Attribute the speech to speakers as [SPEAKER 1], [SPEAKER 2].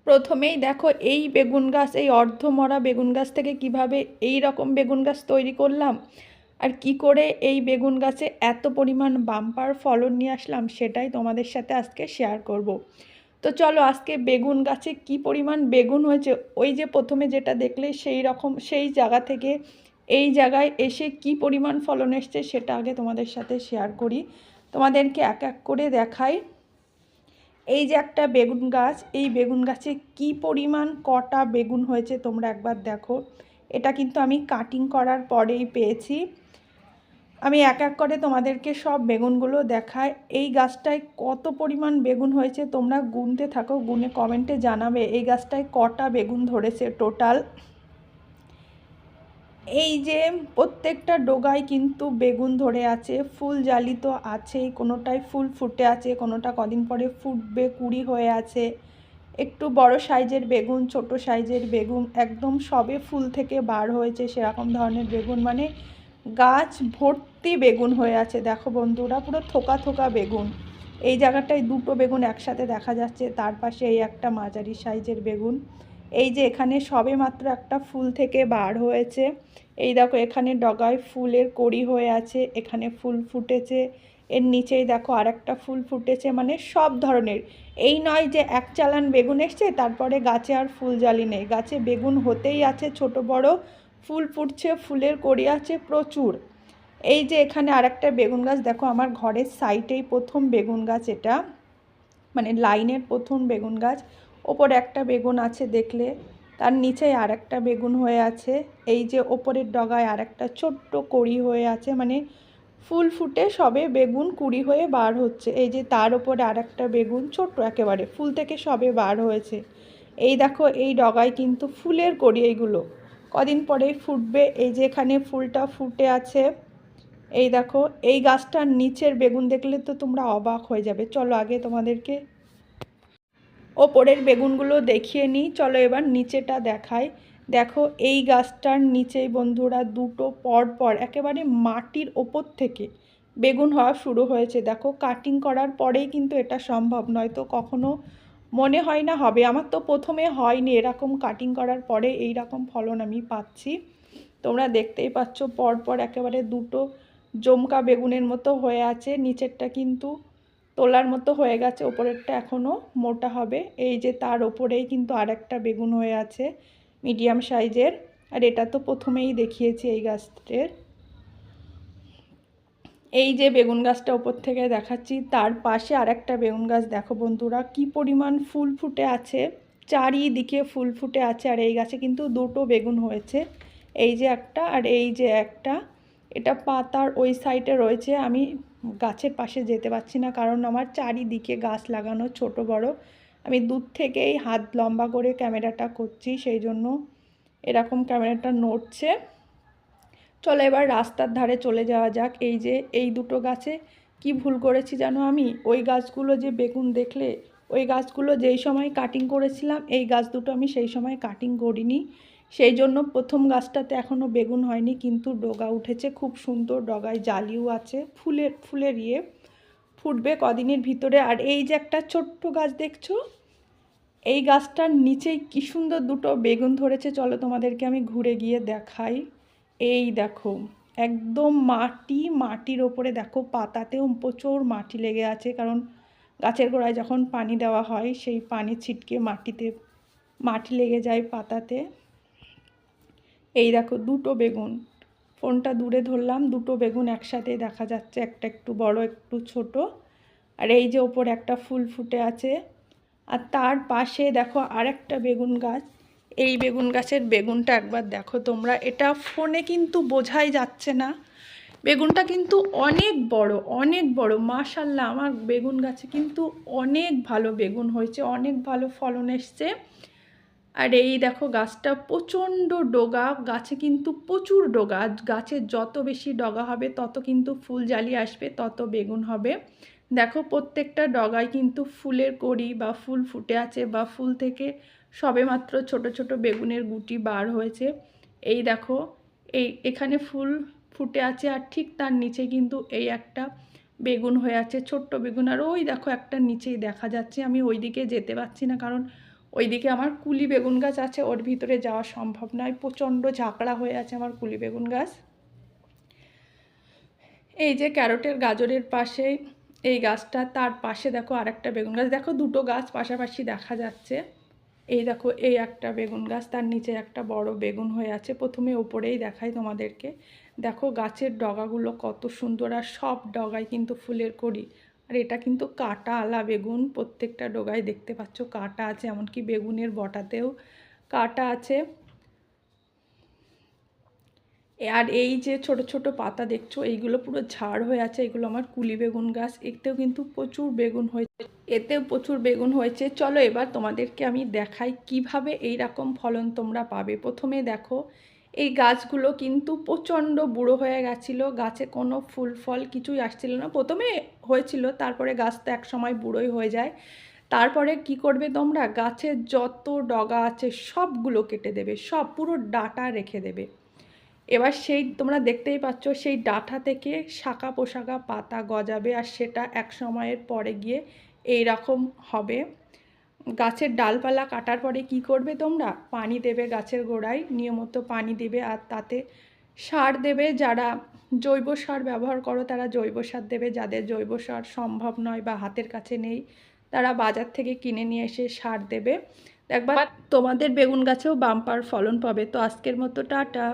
[SPEAKER 1] প্রথমেই দেখো এই বেগুন গাছ, এই অর্ধমরা বেগুন গাছ থেকে কিভাবে এই রকম বেগুন গাছ তৈরি করলাম, আর কি করে এই বেগুন গাছে এত পরিমাণ বাম্পার ফলন নিয়ে আসলাম, সেটাই তোমাদের সাথে আজকে শেয়ার করব। তো চলো আজকে বেগুন গাছে কি পরিমাণ বেগুন হয়েছে, ওই যে প্রথমে যেটা দেখলে সেই রকম সেই জায়গা থেকে এই জায়গায় এসে কি পরিমাণ ফলন এসছে সেটা আগে তোমাদের সাথে শেয়ার করি, তোমাদেরকে এক এক করে দেখাই। এই যে একটা বেগুন গাছ, এই বেগুন গাছে কি পরিমাণ কটা বেগুন হয়েছে তোমরা একবার দেখো। এটা কিন্তু আমি কাটিং করার পরেই পেয়েছি। আমি এক এক করে তোমাদেরকে সব বেগুনগুলো দেখাই। এই গাছটায় কত পরিমাণ বেগুন হয়েছে তোমরা গুনতে থাকো, গুনে কমেন্টে জানাবে এই গাছটায় কটা বেগুন ধরেছে টোটাল। এই যে প্রত্যেকটা ডগায় কিন্তু বেগুন ধরে আছে, ফুল জালি তো আছেই, কোনোটায় ফুল ফুটে আছে, কোনোটা কদিন পরে ফুটবে, কুড়ি হয়ে আছে। একটু বড় সাইজের বেগুন, ছোট সাইজের বেগুন, একদম সবে ফুল থেকে বার হয়েছে সেরকম ধরনের বেগুন, মানে গাছ ভর্তি বেগুন হয়ে আছে। দেখো বন্ধুরা, পুরো থোকা থোকা বেগুন। এই জায়গাটায় দুটো বেগুন একসাথে দেখা যাচ্ছে, তার পাশে এই একটা মাঝারি সাইজের বেগুন। এই যে এখানে সবে মাত্র একটা ফুল থেকে বার হয়েছে। এই দেখো এখানে ডগায় ফুলের কড়ি হয়ে আছে, এখানে ফুল ফুটেছে, এর নিচেই দেখো আর একটা ফুল ফুটেছে। মানে সব ধরনের, এই নয় যে এক চালান বেগুন এসছে তারপরে গাছে আর ফুল জালি নেই, গাছে বেগুন হতেই আছে, ছোট বড় ফুল ফুটছে, ফুলের কড়ি আছে প্রচুর। এই যে এখানে আর একটা বেগুন গাছ দেখো, আমার ঘরের সাইডেই প্রথম বেগুন গাছ এটা, মানে লাইনের প্রথম বেগুন গাছ। ওপরে একটা বেগুন আছে দেখলে, তার নিচেই আর একটা বেগুন হয়ে আছে। এই যে ওপরের ডগায় আর একটা ছোট্ট কড়ি হয়ে আছে, মানে ফুল ফুটে সবে বেগুন কুড়ি হয়ে বার হচ্ছে। এই যে তার ওপরে আর একটা বেগুন ছোট্ট একেবারে ফুল থেকে সবে বার হয়েছে। এই দেখো এই ডগায় কিন্তু ফুলের কড়ি, এইগুলো কদিন পরেই ফুটবে। এই যে এখানে ফুলটা ফুটে আছে। এই দেখো এই গাছটার নিচের বেগুন দেখলে তো তোমরা অবাক হয়ে যাবে। চলো আগে তোমাদেরকে ওপরের বেগুনগুলো দেখিয়ে নিই, চলো এবার নিচেটা দেখাই। দেখো এই গাছটার নিচেই বন্ধুরা দুটো পর পর একেবারে মাটির ওপর থেকে বেগুন হওয়া শুরু হয়েছে। দেখো কাটিং করার পরেই কিন্তু এটা সম্ভব, নয়তো কখনো মনে হয় না হবে। আমার তো প্রথমে হয়নি, এরকম কাটিং করার পরে এই রকম ফলন আমি পাচ্ছি। তোমরা দেখতেই পাচ্ছ পরপর একেবারে দুটো জমকা বেগুনের মতো হয়ে আছে। নিচেরটা কিন্তু তোলার মতো হয়ে গেছে, ওপরেরটা এখনও মোটা হবে। এই যে তার ওপরেই কিন্তু আর একটা বেগুন হয়ে আছে মিডিয়াম সাইজের, আর এটা তো প্রথমেই দেখিয়েছি এই গাছটার। এই যে বেগুন গাছটা ওপর থেকে দেখাচ্ছি, তার পাশে আর একটা বেগুন গাছ দেখো বন্ধুরা কি পরিমাণ ফুল ফুটে আছে, চারিদিকে ফুল ফুটে আছে। আর এই গাছে কিন্তু দুটো বেগুন হয়েছে, এই যে একটা আর এই যে একটা। এটা পাতার ওই সাইডে রয়েছে, আমি গাছের পাশে যেতে পারছি না কারণ আমার চারিদিকে গাছ লাগানো ছোট বড়। আমি দূর থেকেই হাত লম্বা করে ক্যামেরাটা করছি, সেই জন্য এরকম ক্যামেরাটা নড়ছে। চলো এবার রাস্তার ধারে চলে যাওয়া যাক। এই যে এই দুটো গাছে কি ভুল করেছি জানো আমি, ওই গাছগুলো যে বেগুন দেখলে, ওই গাছগুলো যেই সময় কাটিং করেছিলাম এই গাছ দুটো আমি সেই সময় কাটিং করিনি, সেই জন্য প্রথম গাছটাতে এখনও বেগুন হয়নি, কিন্তু ডগা উঠেছে খুব সুন্দর, ডগায় জালিও আছে, ফুলের ফুটবে কদিনের ভিতরে। আর এই যে একটা ছোট্ট গাছ দেখছো, এই গাছটার নিচেই কি সুন্দর দুটো বেগুন ধরেছে, চলো তোমাদেরকে আমি ঘুরে গিয়ে দেখাই। এই দেখো একদম মাটির ওপরে দেখো পাতাতেও প্রচুর মাটি লেগে আছে, কারণ গাছের গোড়ায় যখন পানি দেওয়া হয় সেই পানি ছিটকে মাটিতে মাটি লেগে যায় পাতাতে। এই দেখো দুটো বেগুন, ফোনটা দূরে ধরলাম, দুটো বেগুন একসাথে দেখা যাচ্ছে, একটা একটু বড় একটু ছোট। আর এই যে ওপরে একটা ফুল ফুটে আছে, আর তার পাশে দেখো আর একটা বেগুন গাছ। এই বেগুন গাছের বেগুনটা একবার দেখো তোমরা, এটা ফোনে কিন্তু বোঝাই যাচ্ছে না, বেগুনটা কিন্তু অনেক বড় মাশাল্লাহ। আমার বেগুন গাছে কিন্তু অনেক ভালো বেগুন হয়েছে, অনেক ভালো ফলন এসছে। আর এই দেখো গাছটা প্রচণ্ড ডগা, গাছে কিন্তু প্রচুর ডগা, গাছে যত বেশি ডগা হবে তত কিন্তু ফুল জালি আসবে, তত বেগুন হবে। দেখো প্রত্যেকটা ডগায় কিন্তু ফুলের কড়ি বা ফুল ফুটে আছে, বা ফুল থেকে সবেমাত্র ছোট ছোট বেগুনের গুটি বার হয়েছে। এই দেখো এখানে ফুল ফুটে আছে, আর ঠিক তার নিচে কিন্তু এই একটা বেগুন হয়ে আছে, ছোট্ট বেগুন। আর ওই দেখো একটা নিচেই দেখা যাচ্ছে, আমি ওই দিকে যেতে পারছি না কারণ ওইদিকে আমার কুলি বেগুন গাছ আছে, ওর ভিতরে যাওয়া সম্ভব নয়, প্রচণ্ড ঝাঁকড়া হয়ে আছে আমার কুলি বেগুন গাছ। এই যে ক্যারটের গাজরের পাশে এই গাছটা, তার পাশে দেখো আরেকটা বেগুন গাছ, দেখো দুটো গাছ পাশাপাশি দেখা যাচ্ছে। এই দেখো এই একটা বেগুন গাছ, তার নিচে একটা বড় বেগুন হয়ে আছে। প্রথমে উপরেই দেখাই তোমাদেরকে, দেখো গাছের ডগাগুলো কত সুন্দর, আর সব ডগায় কিন্তু ফুলের কড়ি। আর এটা কিন্তু কাঁটা আলা বেগুন, প্রত্যেকটা ডগায় দেখতে পাচ্ছ কাঁটা আছে, এমনকি বেগুনের বটাতেও কাঁটা আছে। আর এই যে ছোট ছোট পাতা দেখছো, এইগুলো পুরো ঝাড় হয়ে আছে, এগুলো আমার কুলি বেগুন গাছ। এতেও কিন্তু প্রচুর বেগুন হয়েছে, এতেও প্রচুর বেগুন হয়েছে। চলো এবার তোমাদেরকে আমি দেখাই কিভাবে এই রকম ফলন তোমরা পাবে। প্রথমে দেখো এই গাছগুলো কিন্তু প্রচণ্ড বুড়ো হয়ে গেছিলো, গাছে কোনো ফুল ফল কিছুই আসছিল না। প্রথমে হয়েছিল, তারপরে গাছ তো এক সময় বুড়োই হয়ে যায়। তারপরে কি করবে তোমরা, গাছের যত ডগা আছে সবগুলো কেটে দেবে, সব পুরো ডাঁটা রেখে দেবে। এবার সেই তোমরা দেখতেই পাচ্ছ সেই ডাঁটা থেকে শাখা পোশাকা পাতা গজাবে, আর সেটা এক সময়ের পরে গিয়ে এই রকম হবে। গাছের ডালপালা কাটার পরে কি করবে তোমরা, পানি দেবে গাছের গোড়ায়, নিয়মিত পানি দেবে, আর তাতে সার দেবে। যারা জৈব সার ব্যবহার করো তারা জৈব সার দেবে, যাদের জৈব সার সম্ভব নয় বা হাতের কাছে নেই তারা বাজার থেকে কিনে নিয়ে এসে সার দেবে। একবার তোমাদের বেগুন গাছেও বাম্পার ফলন পাবে। তো আজকের মতো টাটা।